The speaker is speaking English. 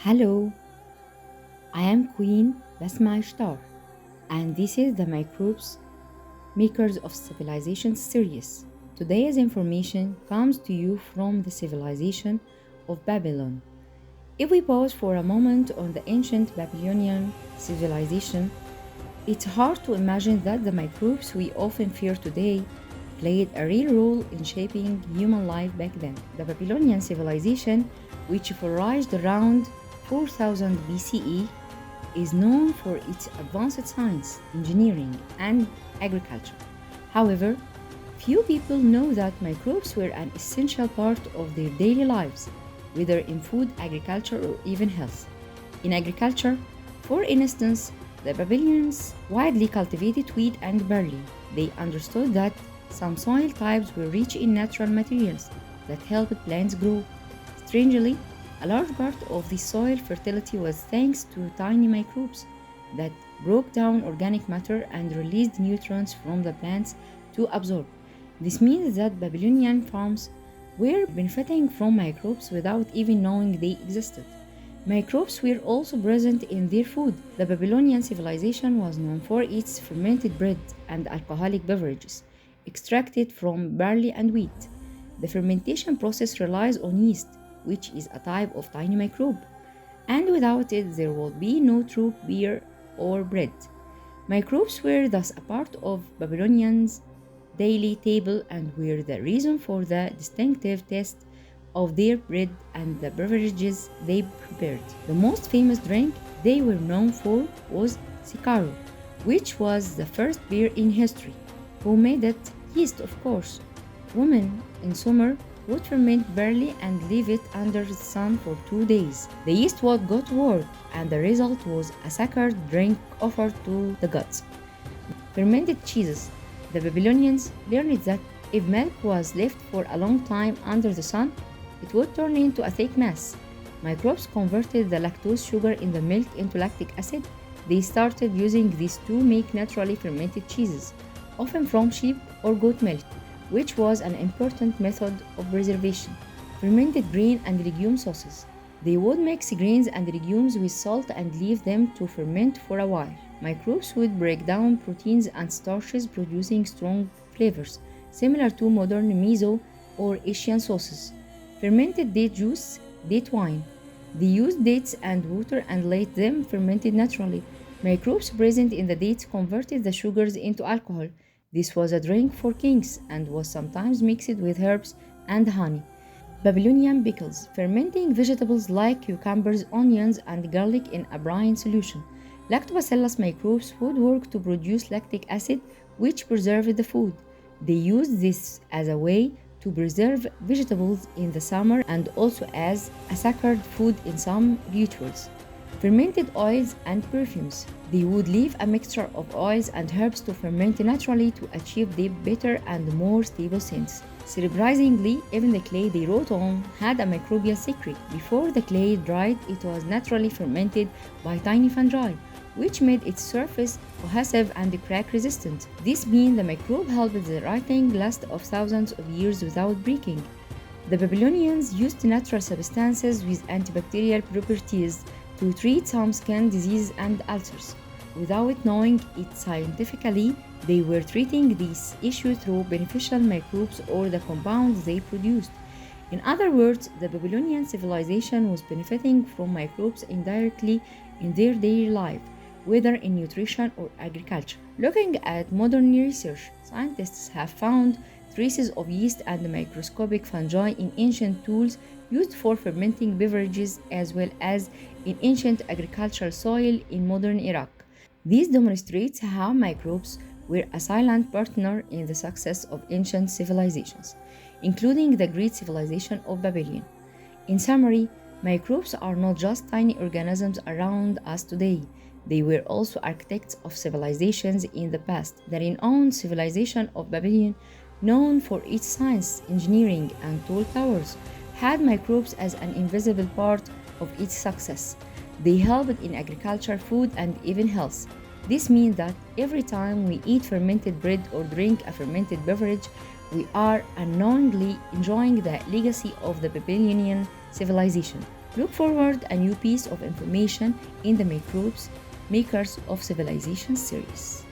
Hello, I am Queen Basma Ishtar, and this is the Microbes Makers of Civilization series. Today's information comes to you from the civilization of Babylon. If we pause for a moment on the ancient Babylonian civilization, it's hard to imagine that the microbes we often fear today played a real role in shaping human life back then. The Babylonian civilization, which flourished around 4000 BCE, is known for its advanced science, engineering, and agriculture. However, few people know that microbes were an essential part of their daily lives, whether in food, agriculture, or even health. In agriculture, for instance, the Babylonians widely cultivated wheat and barley. They understood that some soil types were rich in natural materials that helped plants grow. Strangely, a large part of the soil fertility was thanks to tiny microbes that broke down organic matter and released nutrients from the plants to absorb. This means that Babylonian farms were benefiting from microbes without even knowing they existed. Microbes were also present in their food. The Babylonian civilization was known for its fermented bread and alcoholic beverages extracted from barley and wheat. The fermentation process relies on yeast, which is a type of tiny microbe, and without it, there would be no true beer or bread. Microbes were thus a part of Babylonians' daily table and were the reason for the distinctive taste of their bread and the beverages they prepared. The most famous drink they were known for was Sicaro, which was the first beer in history. Who made it? Yeast, of course. Women in summer would ferment barley and leave it under the sun for 2 days. The yeast would go to work, and the result was a sacred drink offered to the gods. Fermented cheeses. The Babylonians learned that if milk was left for a long time under the sun, it would turn into a thick mass. Microbes converted the lactose sugar in the milk into lactic acid. They started using this to make naturally fermented cheeses, often from sheep or goat milk, which was an important method of preservation. Fermented grain and legume sauces. They would mix grains and legumes with salt and leave them to ferment for a while. Microbes would break down proteins and starches, producing strong flavors, similar to modern miso or Asian sauces. Fermented date juice, date wine. They used dates and water and let them fermented naturally. Microbes present in the dates converted the sugars into alcohol. This was a drink for kings and was sometimes mixed with herbs and honey. Babylonian pickles, fermenting vegetables like cucumbers, onions, and garlic in a brine solution. Lactobacillus microbes would work to produce lactic acid, which preserved the food. They used this as a way to preserve vegetables in the summer and also as a sacred food in some rituals. Fermented oils and perfumes. They would leave a mixture of oils and herbs to ferment naturally to achieve the better and more stable scents. Surprisingly, even the clay they wrote on had a microbial secret. Before the clay dried, it was naturally fermented by tiny fungi, which made its surface cohesive and crack resistant. This means the microbe helped the writing last of thousands of years without breaking. The Babylonians used natural substances with antibacterial properties to treat some skin diseases and ulcers. Without knowing it scientifically, they were treating these issues through beneficial microbes or the compounds they produced. In other words, the Babylonian civilization was benefiting from microbes indirectly in their daily life, whether in nutrition or agriculture. Looking at modern research, scientists have found traces of yeast and microscopic fungi in ancient tools used for fermenting beverages as well as in ancient agricultural soil in modern Iraq. This demonstrates how microbes were a silent partner in the success of ancient civilizations, including the great civilization of Babylon. In summary, microbes are not just tiny organisms around us today. They were also architects of civilizations in the past. The renowned civilization of Babylon, known for its science, engineering, and tall towers, had microbes as an invisible part of its success. They helped in agriculture, food, and even health. This means that every time we eat fermented bread or drink a fermented beverage, we are unknowingly enjoying the legacy of the Babylonian civilization. Look forward a new piece of information in the Microbes Makers of Civilization series.